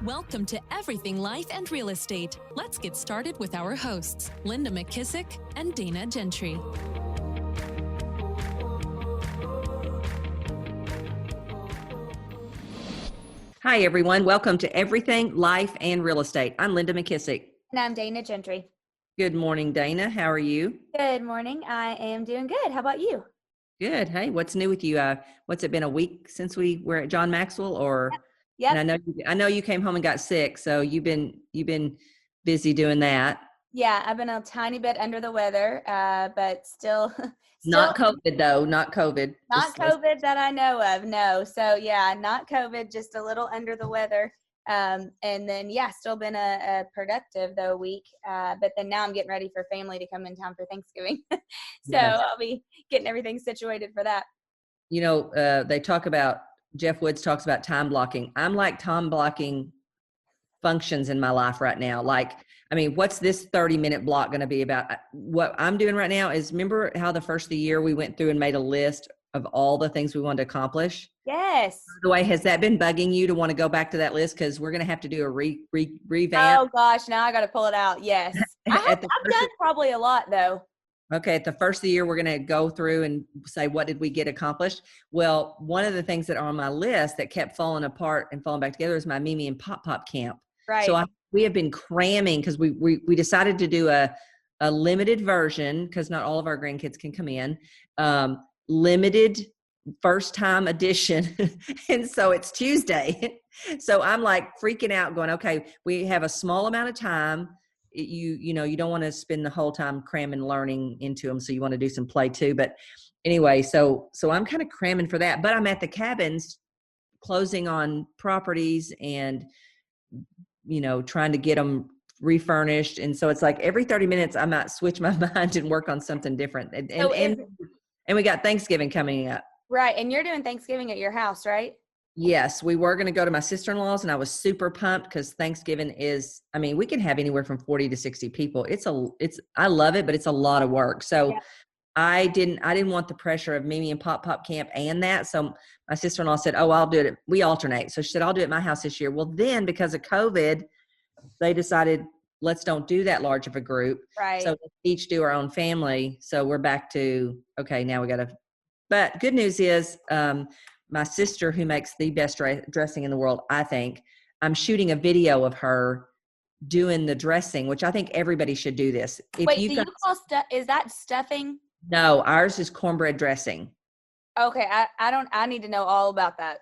Welcome to Everything Life and Real Estate. Let's get started with our hosts, Linda McKissick and Dana Gentry. Hi, everyone. Welcome to Everything Life and Real Estate. I'm Linda McKissick. And I'm Dana Gentry. Good morning, Dana. How are you? Good morning. I am doing good. How about you? Good. Hey, what's new with you? What's it been, a week since we were at John Maxwell, or? Yep. And I know you came home and got sick, so you've been busy doing that. Yeah, I've been a tiny bit under the weather, but still Not COVID though. Not COVID. Not COVID that I know of. No. So yeah, not COVID, just a little under the weather. And then still been a productive though week. But then now I'm getting ready for family to come in town for Thanksgiving. Yes. I'll be getting everything situated for that. You know, Jeff Woods talks about time blocking. I'm like time blocking functions in my life right now. What's this 30-minute block going to be about? What I'm doing right now is, remember how the first of the year we went through and made a list of all the things we wanted to accomplish? Yes. By the way, has that been bugging you to want to go back to that list? Because we're going to have to do a revamp. Oh gosh, now I got to pull it out. Yes. I've done probably a lot though. Okay, at the first of the year, we're going to go through and say, what did we get accomplished? Well, one of the things that are on my list that kept falling apart and falling back together is my Mimi and Pop Pop camp. Right. So we have been cramming because we decided to do a limited version, because not all of our grandkids can come in, limited first time edition. And so it's Tuesday. So I'm like freaking out going, okay, we have a small amount of time. You don't want to spend the whole time cramming learning into them. So you want to do some play too. But anyway, so I'm kind of cramming for that, but I'm at the cabins closing on properties and, trying to get them refurnished. And so it's like every 30 minutes I might switch my mind and work on something different. And we got Thanksgiving coming up. Right. And you're doing Thanksgiving at your house, right? Yes, we were going to go to my sister-in-law's, and I was super pumped because Thanksgiving is, we can have anywhere from 40 to 60 people. I love it, but it's a lot of work. So yeah. I didn't want the pressure of Mimi and Pop Pop camp and that. So my sister-in-law said, oh, I'll do it. We alternate. So she said, I'll do it at my house this year. Well, then because of COVID, they decided, let's don't do that large of a group. Right. So let's each do our own family. So we're back to, okay, now we got to, but good news is, my sister, who makes the best dressing in the world, I think, I'm shooting a video of her doing the dressing, which I think everybody should do this. Is that stuffing? No, ours is cornbread dressing. Okay, I need to know all about that.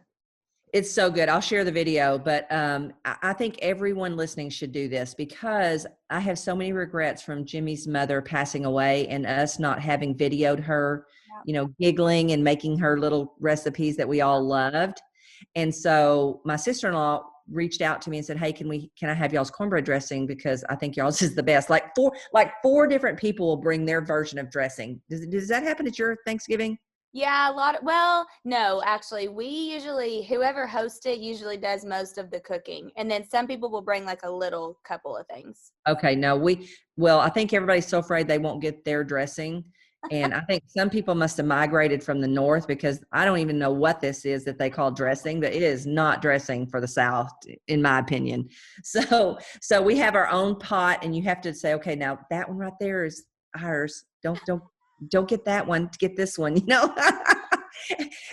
It's so good. I'll share the video, but I think everyone listening should do this, because I have so many regrets from Jimmy's mother passing away and us not having videoed her, giggling and making her little recipes that we all loved. And so my sister-in-law reached out to me and said, hey, can I have y'all's cornbread dressing? Because I think y'all's is the best. Like four different people will bring their version of dressing. Does that happen at your Thanksgiving? Yeah, no, actually whoever hosts it usually does most of the cooking. And then some people will bring like a little couple of things. Okay. No, I think everybody's so afraid they won't get their dressing. And I think some people must have migrated from the North, because I don't even know what this is that they call dressing, but it is not dressing for the South, in my opinion. So we have our own pot, and you have to say, okay, now that one right there is ours. Don't get that one, to get this one,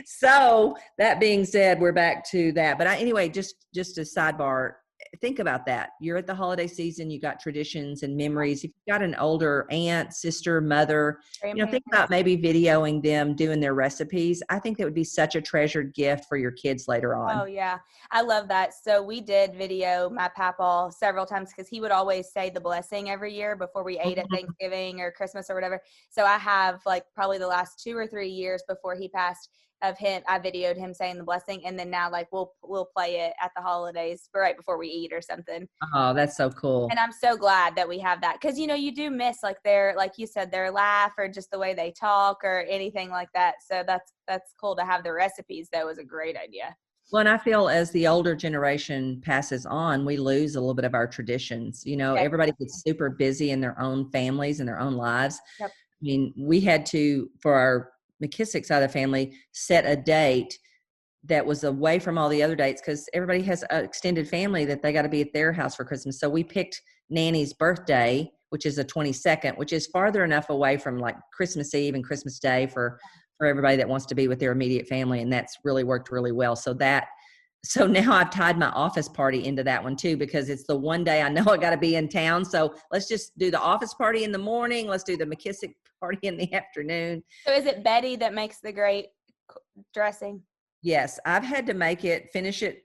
So that being said, we're back to that. But anyway, just a sidebar, think about that. You're at the holiday season, you got traditions and memories. If you've got an older aunt, sister, mother, think about maybe videoing them doing their recipes. I think that would be such a treasured gift for your kids later on. Oh yeah. I love that. So we did video my papa several times, because he would always say the blessing every year before we ate at Thanksgiving or Christmas or whatever. So I have probably the last 2 or 3 years before he passed, of him, I videoed him saying the blessing, and then now we'll play it at the holidays right before we eat or something. Oh, that's so cool. And I'm so glad that we have that, because you do miss their, like you said, their laugh or just the way they talk or anything like that. So that's cool to have the recipes. That was a great idea. Well, and I feel as the older generation passes on, we lose a little bit of our traditions. Everybody gets super busy in their own families and their own lives. Yep. We had to, for our McKissick side of the family, set a date that was away from all the other dates because everybody has an extended family that they got to be at their house for Christmas. So we picked Nanny's birthday, which is the 22nd, which is farther enough away from like Christmas Eve and Christmas Day for everybody that wants to be with their immediate family. And that's really worked really well. So now I've tied my office party into that one too, because it's the one day I know I got to be in town. So let's just do the office party in the morning. Let's do the McKissick party in the afternoon. So is it Betty that makes the great dressing? Yes, I've had to finish it.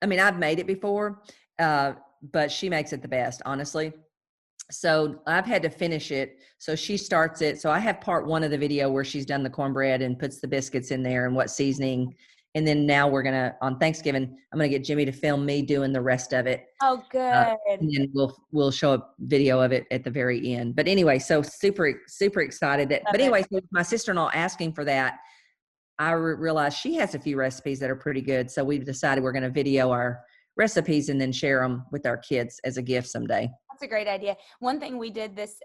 I mean, I've made it before, but she makes it the best, honestly. So I've had to finish it. So she starts it. So I have part one of the video where she's done the cornbread and puts the biscuits in there and what seasoning. And then now on Thanksgiving, I'm going to get Jimmy to film me doing the rest of it. Oh, good. And then we'll show a video of it at the very end. But anyway, so super excited but anyway, so my sister-in-law asking for that, I realized she has a few recipes that are pretty good. So we've decided we're going to video our recipes and then share them with our kids as a gift someday. That's a great idea. One thing we did this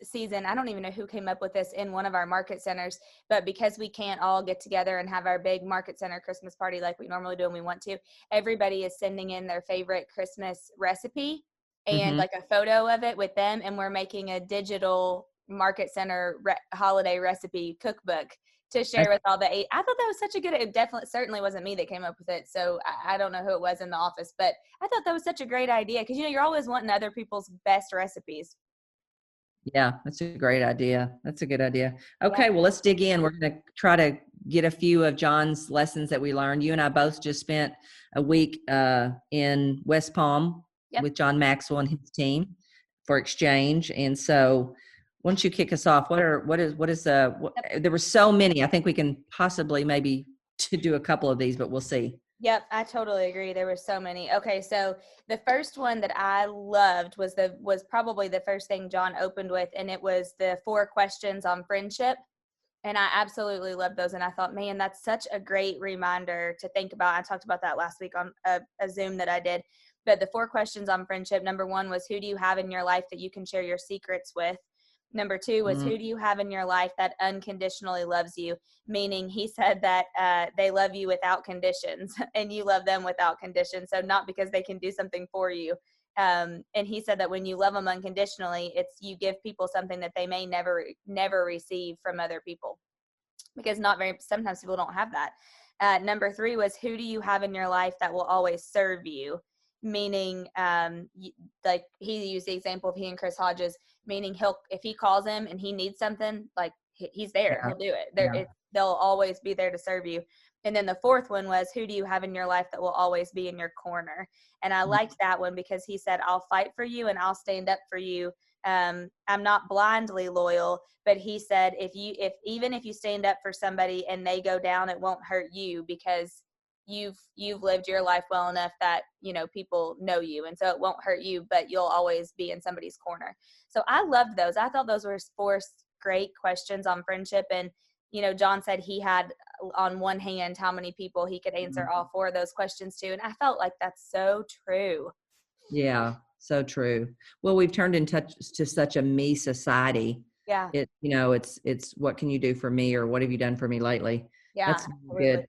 season, I don't even know who came up with this in one of our market centers, but because we can't all get together and have our big market center Christmas party like we normally do and we want to, everybody is sending in their favorite Christmas recipe and like a photo of it with them. And we're making a digital market center holiday recipe cookbook to share with all the eight. I thought that was such a good, it certainly wasn't me that came up with it. So I don't know who it was in the office, but I thought that was such a great idea. Cause you're always wanting other people's best recipes. Yeah, that's a great idea. That's a good idea. Okay. Well, let's dig in. We're going to try to get a few of John's lessons that we learned. You and I both just spent a week in West Palm with John Maxwell and his team for Exchange. And so why don't you kick us off? There were so many. I think we can possibly maybe to do a couple of these, but we'll see. Yep, I totally agree. There were so many. Okay, so the first one that I loved was probably the first thing John opened with, and it was the 4 questions on friendship. And I absolutely loved those. And I thought, man, that's such a great reminder to think about. I talked about that last week on a Zoom that I did. But the 4 questions on friendship, number 1 was, who do you have in your life that you can share your secrets with? Number 2 was, who do you have in your life that unconditionally loves you? Meaning he said that they love you without conditions and you love them without conditions. So not because they can do something for you. And he said that when you love them unconditionally, it's you give people something that they may never receive from other people, because sometimes people don't have that. Number 3 was, who do you have in your life that will always serve you? Meaning, like he used the example of he and Chris Hodges, meaning if he calls him and he needs something, like he's there, he'll do it. They'll always be there to serve you. And then the 4th one was, who do you have in your life that will always be in your corner? And I liked that one because he said, I'll fight for you and I'll stand up for you. I'm not blindly loyal, but he said, even if you stand up for somebody and they go down, it won't hurt you because you've lived your life well enough that, people know you. And so it won't hurt you, but you'll always be in somebody's corner. So I loved those. I thought those were 4 great questions on friendship. And, John said he had on one hand how many people he could answer all 4 of those questions to. And I felt like that's so true. Yeah, so true. Well, we've turned into such a me society. Yeah. It's what can you do for me, or what have you done for me lately? Yeah. That's good.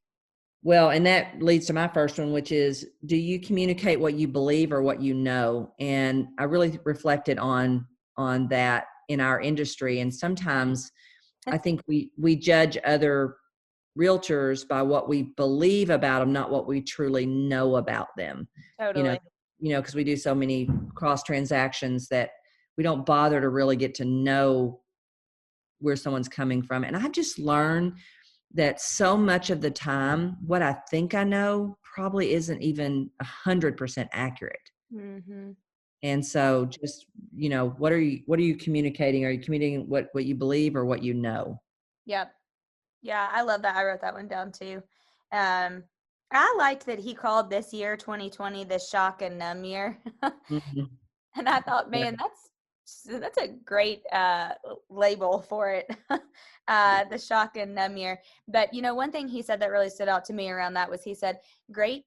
Well, and that leads to my first one, which is, do you communicate what you believe or what you know? And I really reflected on that in our industry. And sometimes I think we judge other realtors by what we believe about them, not what we truly know about them. Totally. Because we do so many cross transactions that we don't bother to really get to know where someone's coming from. And I've just learned that so much of the time, what I think I know probably isn't even 100% accurate. Mm-hmm. And so just, what are you communicating? Are you communicating what you believe or what you know? Yep. Yeah, I love that. I wrote that one down too. I liked that he called this year 2020 the shock and numb year. Mm-hmm. And I thought, man, that's a great label for it. The shock and numb year. But one thing he said that really stood out to me around that was, he said, great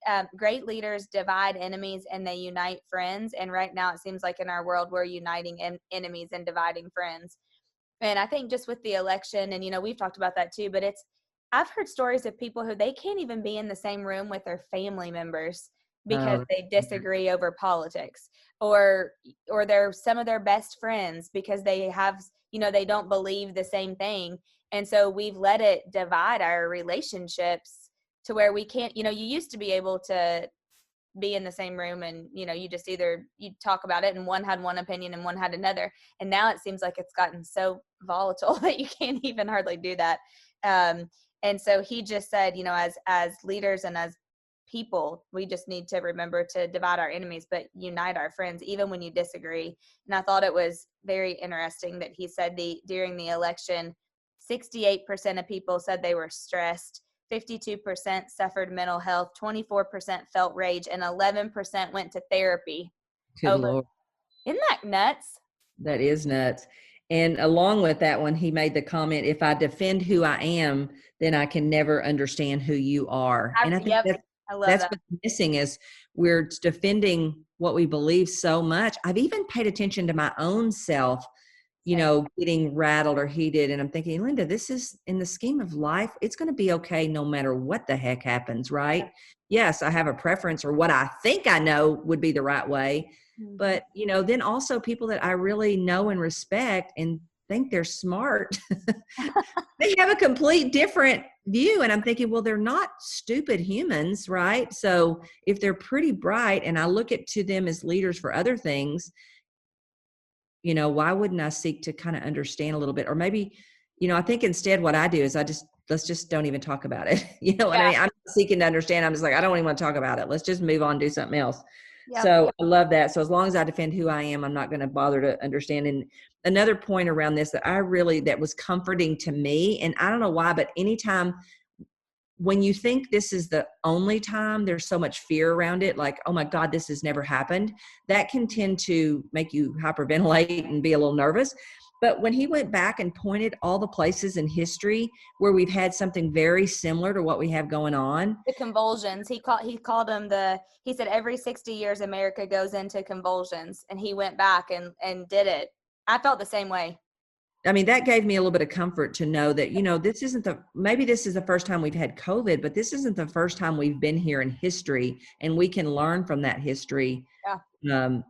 leaders divide enemies and they unite friends. And right now it seems like in our world we're uniting enemies and dividing friends. And I think just with the election, and we've talked about that too, but I've heard stories of people who they can't even be in the same room with their family members because Oh, they disagree over politics, or they're some of their best friends because they have, they don't believe the same thing. And so we've let it divide our relationships to where we can't, you used to be able to be in the same room and, you just either you talk about it and one had one opinion and one had another. And now it seems like it's gotten so volatile that you can't even hardly do that. And so he just said, as leaders and as people, we just need to remember to divide our enemies, but unite our friends, even when you disagree. And I thought it was very interesting that he said during the election, 68% of people said they were stressed, 52% suffered mental health, 24% felt rage, and 11% went to therapy. good Lord. Isn't that nuts? That is nuts. And along with that one, he made the comment, if I defend who I am, then I can never understand who you are. And I think I love that's that. what's missing is we're defending what we believe so much. I've even paid attention to my own self, getting rattled or heated. And I'm thinking, Linda, this is in the scheme of life. It's going to be okay no matter what the heck happens, right? Yes, I have a preference or what I think I know would be the right way. But, then also people that I really know and respect and think they're smart, they have a complete different view. And I'm thinking, well, they're not stupid humans, right? So if they're pretty bright and I look to them as leaders for other things, why wouldn't I seek to kind of understand a little bit? Or maybe, I think instead what I do is let's just don't even talk about it. You know what I mean? I'm seeking to understand. I'm just like, I don't even want to talk about it. Let's just move on, do something else. Yep. So I love that. So as long as I defend who I am, I'm not going to bother to understand. And another point around this that was comforting to me, and I don't know why, but anytime when you think this is the only time, there's so much fear around it, like, oh my God, this has never happened. That can tend to make you hyperventilate and be a little nervous. But when he went back and pointed all the places in history where we've had something very similar to what we have going on. The convulsions, he called them he said every 60 years America goes into convulsions, and he went back and did it. I felt the same way. I mean, that gave me a little bit of comfort to know that, maybe this is the first time we've had COVID, but this isn't the first time we've been here in history, and we can learn from that history. Yeah.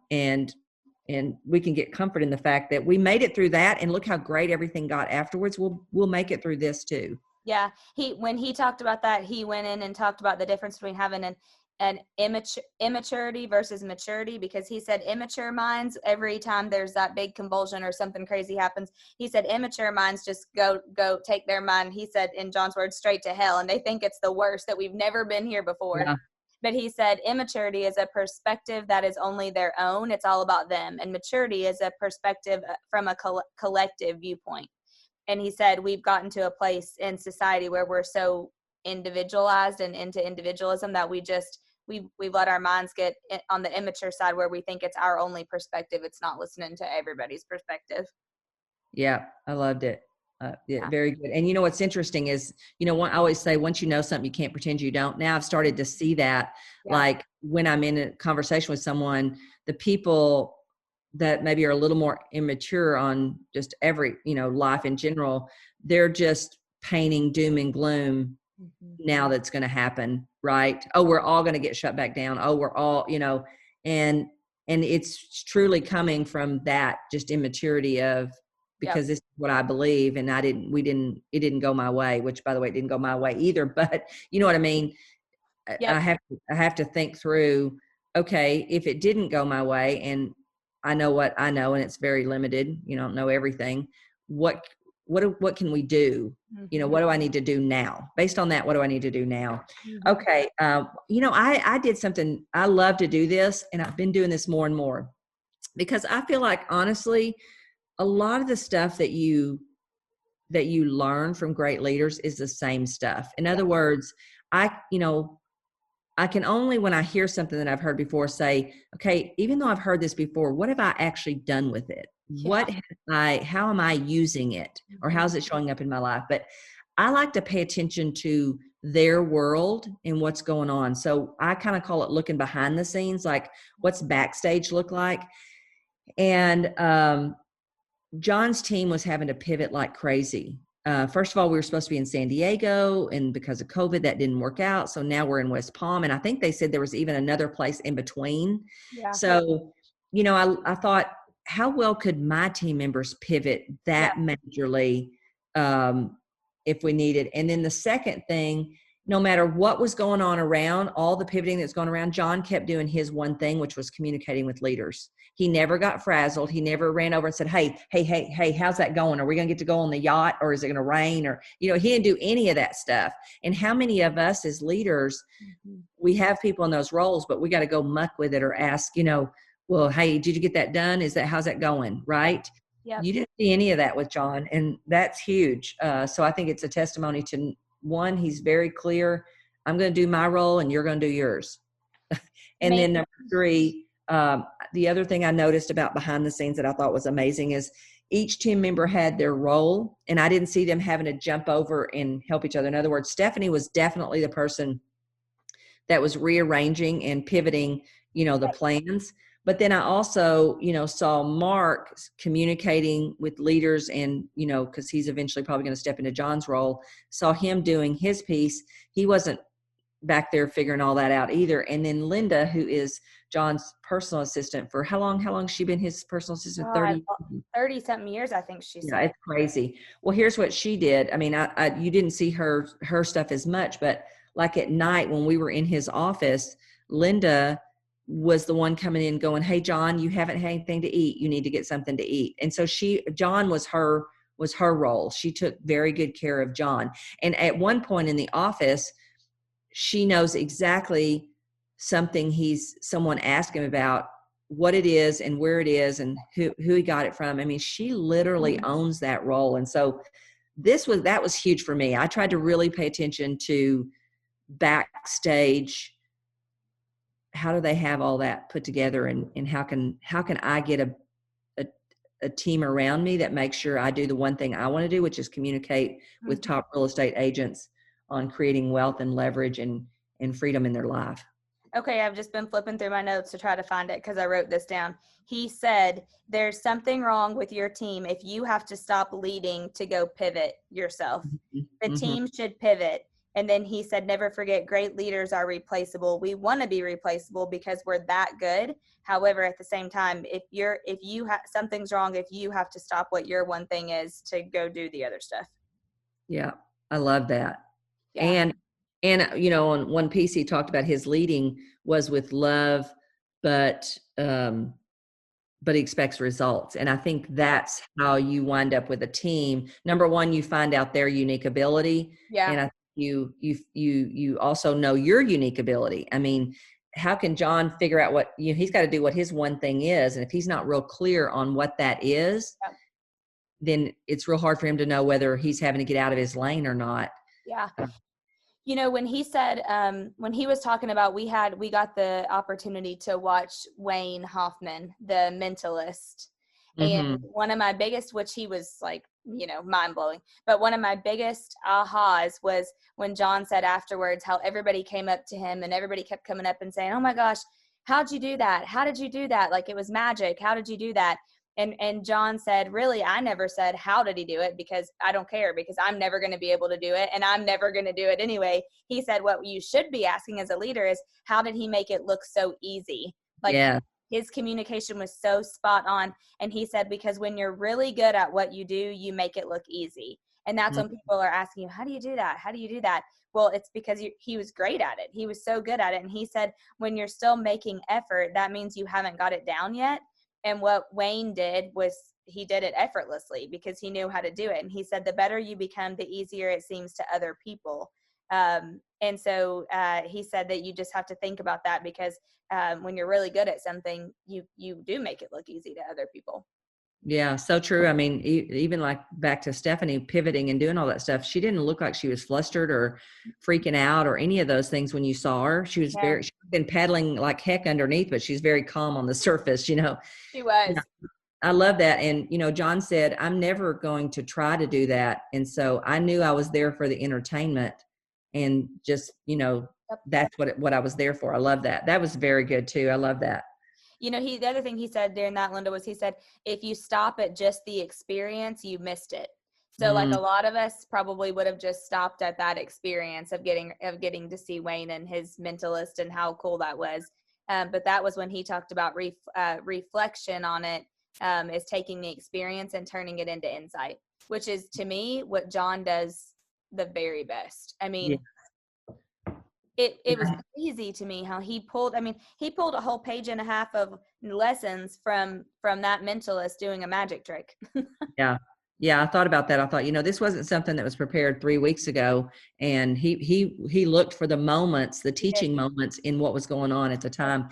And we can get comfort in the fact that we made it through that, and look how great everything got afterwards. We'll make it through this too. Yeah. When he talked about that, he went in and talked about the difference between having an immaturity versus maturity, because he said immature minds, every time there's that big convulsion or something crazy happens, he said immature minds just go take their mind, he said in John's words, straight to hell, and they think it's the worst, that we've never been here before. Yeah. But he said immaturity is a perspective that is only their own. It's all about them. And maturity is a perspective from a collective viewpoint. And he said we've gotten to a place in society where we're so individualized and into individualism that we've let our minds get on the immature side, where we think it's our only perspective. It's not listening to everybody's perspective. Yeah, I loved it. Yeah, very good. And what's interesting is, I always say, once you know something, you can't pretend you don't. Now I've started to see that, like when I'm in a conversation with someone, the people that maybe are a little more immature on just every, life in general, they're just painting doom and gloom. Now that's going to happen, right? Oh, we're all going to get shut back down. Oh, we're all, and it's truly coming from that just immaturity of, because this is what I believe, and it didn't go my way, which by the way, it didn't go my way either, but you know what I mean? Yep. I have to think through, okay, if it didn't go my way and I know what I know, and it's very limited, don't know everything. What can we do? Mm-hmm. What do I need to do now? Based on that, what do I need to do now? Mm-hmm. Okay. I did something, I love to do this, and I've been doing this more and more, because I feel like, honestly, a lot of the stuff that you learn from great leaders is the same stuff. In other words, I can only, when I hear something that I've heard before, say, okay, even though I've heard this before, what have I actually done with it? Yeah. How am I using it? Or how's it showing up in my life? But I like to pay attention to their world and what's going on. So I kind of call it looking behind the scenes, like what's backstage look like. And John's team was having to pivot like crazy. first of all, we were supposed to be in San Diego, and because of COVID, that didn't work out. So now we're in West Palm. And I think they said there was even another place in between. Yeah. So, I thought, how well could my team members pivot that majorly if we needed? And then the second thing, no matter what was going on around, all the pivoting that's going around, John kept doing his one thing, which was communicating with leaders. He never got frazzled. He never ran over and said, hey, how's that going? Are we going to get to go on the yacht, or is it going to rain? Or, he didn't do any of that stuff. And how many of us as leaders, we have people in those roles, but we got to go muck with it or ask, well, hey, did you get that done? How's that going? Right. Yep. You didn't see any of that with John, and that's huge. So I think it's a testimony to, one, he's very clear. I'm going to do my role and you're going to do yours. And then number three, the other thing I noticed about behind the scenes that I thought was amazing is each team member had their role, and I didn't see them having to jump over and help each other. In other words, Stephanie was definitely the person that was rearranging and pivoting, the plans. But then I also, saw Mark communicating with leaders and, because he's eventually probably going to step into John's role, saw him doing his piece. He wasn't back there figuring all that out either. And then Linda, who is John's personal assistant for how long has she been his personal assistant? 30 something years, I think she said. Yeah, it's crazy. Well, here's what she did. I mean, you didn't see her stuff as much, but like at night when we were in his office, Linda was the one coming in going, hey, John, you haven't had anything to eat. You need to get something to eat. And so John was her role. She took very good care of John. And at one point in the office, she knows exactly someone asked him about what it is and where it is and who he got it from. I mean, she literally owns that role. And so that was huge for me. I tried to really pay attention to backstage. How do they have all that put together, and how can I get a team around me that makes sure I do the one thing I want to do, which is communicate with top real estate agents on creating wealth and leverage and freedom in their life. Okay, I've just been flipping through my notes to try to find it because I wrote this down. He said, there's something wrong with your team if you have to stop leading to go pivot yourself. The team should pivot. And then he said, never forget, great leaders are replaceable. We want to be replaceable because we're that good. However, at the same time, if something's wrong, if you have to stop what your one thing is to go do the other stuff. Yeah, I love that. Yeah. And on one piece he talked about his leading was with love, but he expects results. And I think that's how you wind up with a team. Number one, you find out their unique ability. Yeah. And I think you also know your unique ability. I mean, how can John figure out what he's got to do what his one thing is? And if he's not real clear on what that is, then it's real hard for him to know whether he's having to get out of his lane or not. Yeah. When he said, when he was talking about, we got the opportunity to watch Wayne Hoffman, the mentalist. And one of my biggest, which he was like, mind blowing, but one of my biggest ahas was when John said afterwards how everybody came up to him and everybody kept coming up and saying, oh my gosh, how'd you do that? How did you do that? Like it was magic. How did you do that? And John said, really, I never said, how did he do it? Because I don't care, because I'm never going to be able to do it. And I'm never going to do it anyway. He said, what you should be asking as a leader is, how did he make it look so easy? Like his communication was so spot on. And he said, because when you're really good at what you do, you make it look easy. And that's when people are asking you, how do you do that? How do you do that? Well, it's because he was great at it. He was so good at it. And he said, when you're still making effort, that means you haven't got it down yet. And what Wayne did was he did it effortlessly because he knew how to do it. And he said, the better you become, the easier it seems to other people. And so he said that you just have to think about that because when you're really good at something, you do make it look easy to other people. Yeah, so true. I mean, even like back to Stephanie pivoting and doing all that stuff, she didn't look like she was flustered or freaking out or any of those things when you saw her. She was she'd been paddling like heck underneath, but she's very calm on the surface, She was. I love that. And, John said, I'm never going to try to do that. And so I knew I was there for the entertainment and just, that's what I was there for. I love that. That was very good too. I love that. The other thing he said during that, Linda, was he said, if you stop at just the experience, you missed it. So like a lot of us probably would have just stopped at that experience of getting to see Wayne and his mentalist and how cool that was. But that was when he talked about reflection on it, is taking the experience and turning it into insight, which is to me what John does the very best. I mean, it was crazy to me how he pulled a whole page and a half of lessons from that mentalist doing a magic trick. Yeah, I thought about that. I thought, this wasn't something that was prepared 3 weeks ago. And he looked for the moments, the teaching moments in what was going on at the time.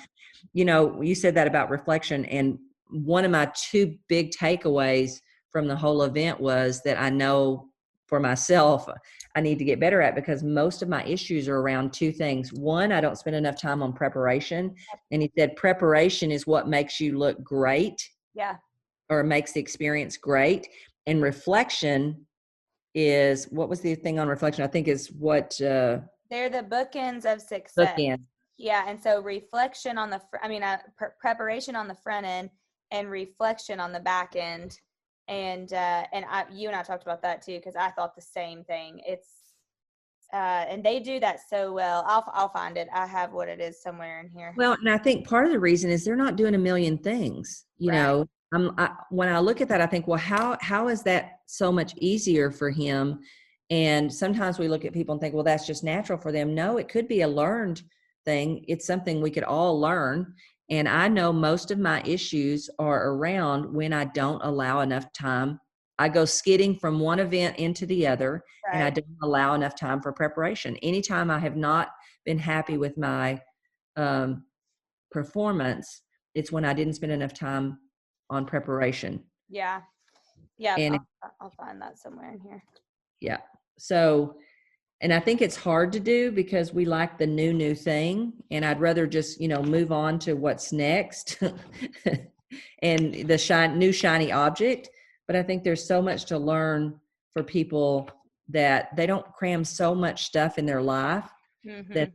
You said that about reflection. And one of my two big takeaways from the whole event was that I know for myself, I need to get better at, because most of my issues are around two things. One, I don't spend enough time on preparation. And he said, preparation is what makes you look great. Yeah. Or makes the experience great. And reflection is, what was the thing on reflection? I think is what they're the bookends of success. Bookend. Yeah, and so reflection on the preparation on the front end and reflection on the back end, and you and I talked about that too, because I thought the same thing. It's and they do that so well. I'll find it. I have what it is somewhere in here. Well, and I think part of the reason is they're not doing a million things. Right. When I look at that, I think, well, how is that so much easier for him? And sometimes we look at people and think, well, that's just natural for them. No, it could be a learned thing. It's something we could all learn. And I know most of my issues are around when I don't allow enough time. I go skidding from one event into the other, Right. and I don't allow enough time for preparation. Anytime I have not been happy with my performance, it's when I didn't spend enough time on preparation. Yeah. And I'll find that somewhere in here. Yeah. So, and I think it's hard to do because we like the new thing, and I'd rather just, move on to what's next and the new shiny object. But I think there's so much to learn for people that they don't cram so much stuff in their life that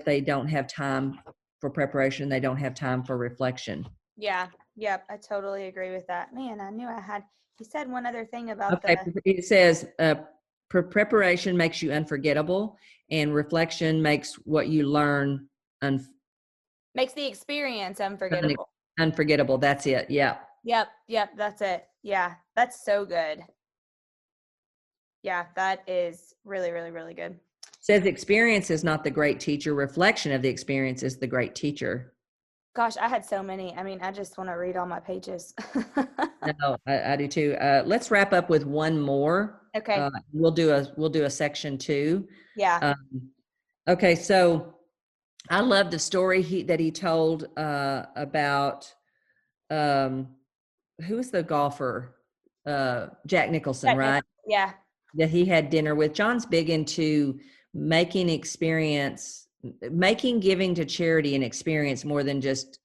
they don't have time for preparation. They don't have time for reflection. Yeah. Yep. I totally agree with that. Man, I knew he said one other thing about it says, preparation makes you unforgettable, and reflection makes what you learn makes the experience unforgettable. Unforgettable. That's it. Yeah. Yep. That's it. Yeah. That's so good. Yeah. That is really, really, really good. Says experience is not the great teacher. Reflection of the experience is the great teacher. Gosh, I had so many. I mean, I just want to read all my pages. No, I do too. Let's wrap up with one more. Okay. We'll do a section 2. Yeah. Okay. So I love the story that he told about who was the golfer? Jack Nicholson, right? Yeah. That he had dinner with. John's big into making giving to charity an experience more than just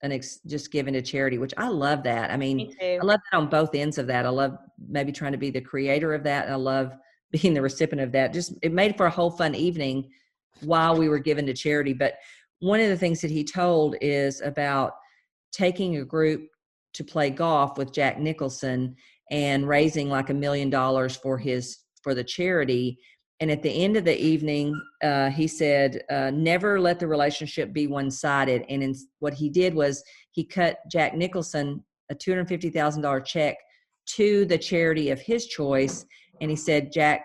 giving to charity, which I love that. I mean, Me I love that on both ends of that. I love maybe trying to be the creator of that, and I love being the recipient of that. Just, it made for a whole fun evening while we were giving to charity. But one of the things that he told is about taking a group to play golf with Jack Nicholson and raising like $1 million for the charity. And at the end of the evening, he said, never let the relationship be one-sided. And what he did was he cut Jack Nicholson a $250,000 check to the charity of his choice. And he said Jack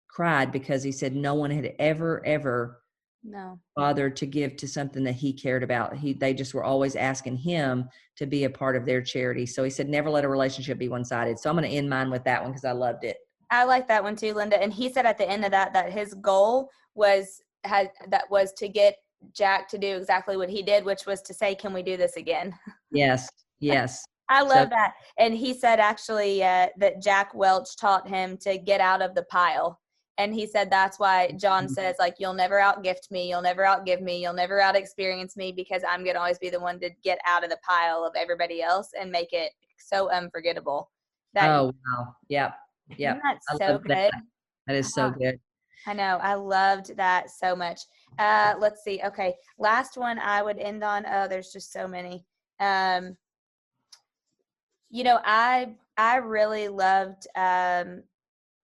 cried because he said no one had ever bothered to give to something that he cared about. They just were always asking him to be a part of their charity. So he said, never let a relationship be one-sided. So I'm going to end mine with that one because I loved it. I like that one too, Linda. And he said at the end of that his goal was to get Jack to do exactly what he did, which was to say, can we do this again? Yes. I love that. And he said actually that Jack Welch taught him to get out of the pile. And he said that's why John says, like, you'll never outgift me, you'll never outgive me, you'll never out-experience me, because I'm going to always be the one to get out of the pile of everybody else and make it so unforgettable. Wow. Yep. Isn't that so good? That is so good. I know. I loved that so much. Let's see. Okay. Last one I would end on. Oh, there's just so many. I really loved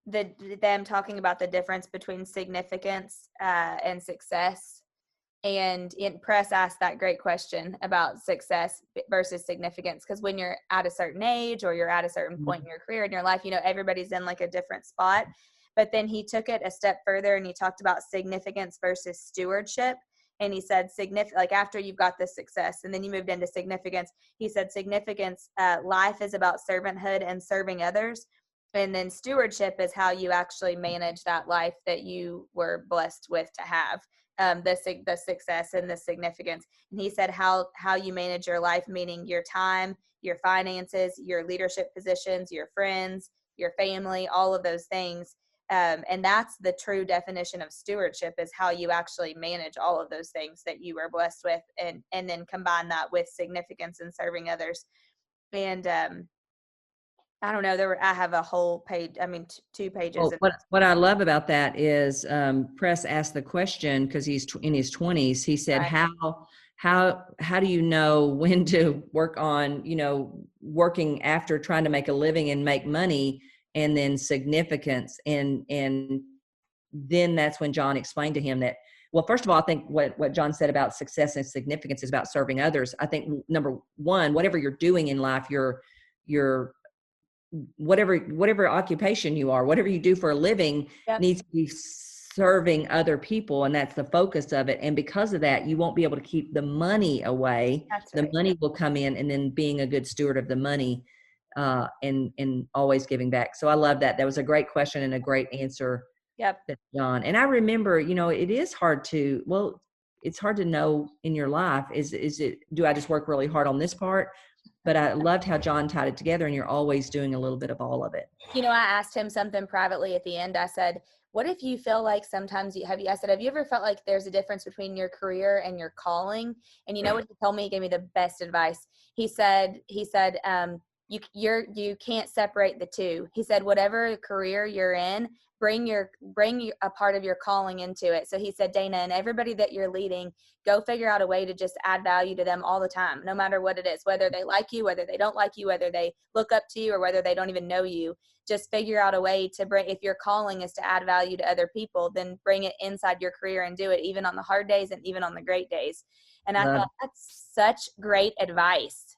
them talking about the difference between significance and success. And Press asked that great question about success versus significance, because when you're at a certain age or you're at a certain point in your career, in your life, everybody's in like a different spot. But then he took it a step further and he talked about significance versus stewardship. And he said, like after you've got this success and then you moved into significance, he said significance, life is about servanthood and serving others. And then stewardship is how you actually manage that life that you were blessed with to have, the success and the significance. And he said how you manage your life, meaning your time, your finances, your leadership positions, your friends, your family, all of those things. And that's the true definition of stewardship, is how you actually manage all of those things that you were blessed with, and then combine that with significance and serving others. And I don't know, I have a whole page, 2 pages. Well, what I love about that is Press asked the question, because he's in his 20s. He said, right. how do you know when to work on, working after trying to make a living and make money, and then significance? And then that's when John explained to him that, well, first of all, I think what John said about success and significance is about serving others. I think number one, whatever you're doing in life, your whatever occupation you are, whatever you do for a living, needs to be serving other people, and that's the focus of it. And because of that, you won't be able to keep the money away. That's the right. money will come in, and then being a good steward of the money, and always giving back. So I love that. That was a great question and a great answer. Yep. John. And I remember, it is hard to, it's hard to know in your life, do I just work really hard on this part? But I loved how John tied it together, and you're always doing a little bit of all of it. I asked him something privately at the end. I said, what if you feel like sometimes have you ever felt like there's a difference between your career and your calling? And you know what he told me? He gave me the best advice. He said, you can't separate the two. He said, whatever career you're in, bring a part of your calling into it. So he said, Dana, and everybody that you're leading, go figure out a way to just add value to them all the time, no matter what it is, whether they like you, whether they don't like you, whether they look up to you, or whether they don't even know you. Just figure out a way to bring, if your calling is to add value to other people, then bring it inside your career and do it even on the hard days and even on the great days. And I thought that's such great advice.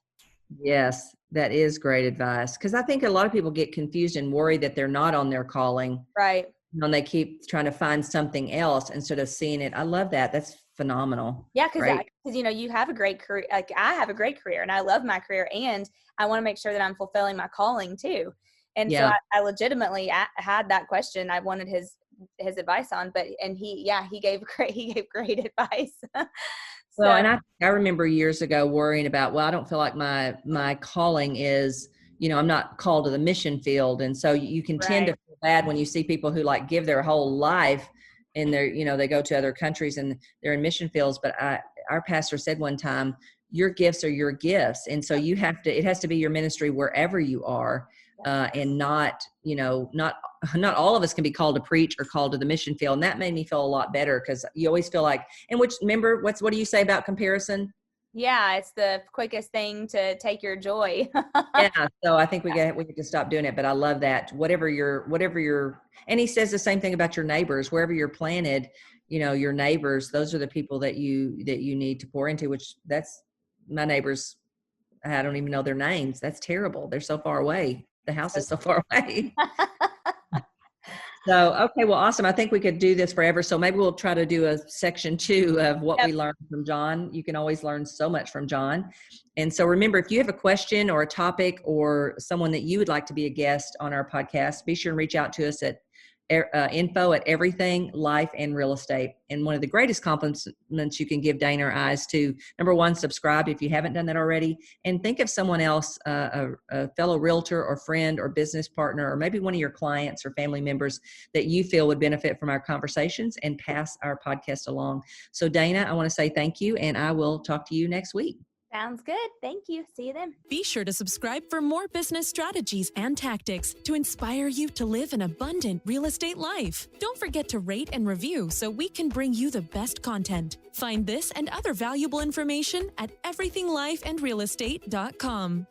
Yes, that is great advice. Because I think a lot of people get confused and worry that they're not on their calling. Right. And they keep trying to find something else instead of seeing it. I love that. That's phenomenal. Yeah, because you have a great career. Like I have a great career, and I love my career, and I want to make sure that I'm fulfilling my calling too. And so I legitimately had that question. I wanted his advice on, and he gave great advice. So, well, and I remember years ago worrying about, I don't feel like my calling is, I'm not called to the mission field. And so you can tend to feel bad when you see people who like give their whole life, and they're, they go to other countries and they're in mission fields. But our pastor said one time, your gifts are your gifts. And so it has to be your ministry wherever you are. And not all of us can be called to preach or called to the mission field. And that made me feel a lot better, because you always feel like, remember, what do you say about comparison? Yeah, it's the quickest thing to take your joy. Yeah. So I think we get to stop doing it. But I love that. Whatever you're, and he says the same thing about your neighbors, wherever you're planted, your neighbors, those are the people that you need to pour into, which that's my neighbors. I don't even know their names. That's terrible. They're so far away. The house is so far away. So, okay, well, awesome. I think we could do this forever. So maybe we'll try to do a section 2 of what we learned from John. You can always learn so much from John. And so remember, if you have a question or a topic or someone that you would like to be a guest on our podcast, be sure and reach out to us at info@everything life and real estate. And one of the greatest compliments you can give Dana or I is to, number one, subscribe if you haven't done that already, and think of someone else, a fellow realtor or friend or business partner, or maybe one of your clients or family members that you feel would benefit from our conversations, and pass our podcast along. So Dana, I want to say thank you, and I will talk to you next week. Sounds good. Thank you. See you then. Be sure to subscribe for more business strategies and tactics to inspire you to live an abundant real estate life. Don't forget to rate and review so we can bring you the best content. Find this and other valuable information at everythinglifeandrealestate.com.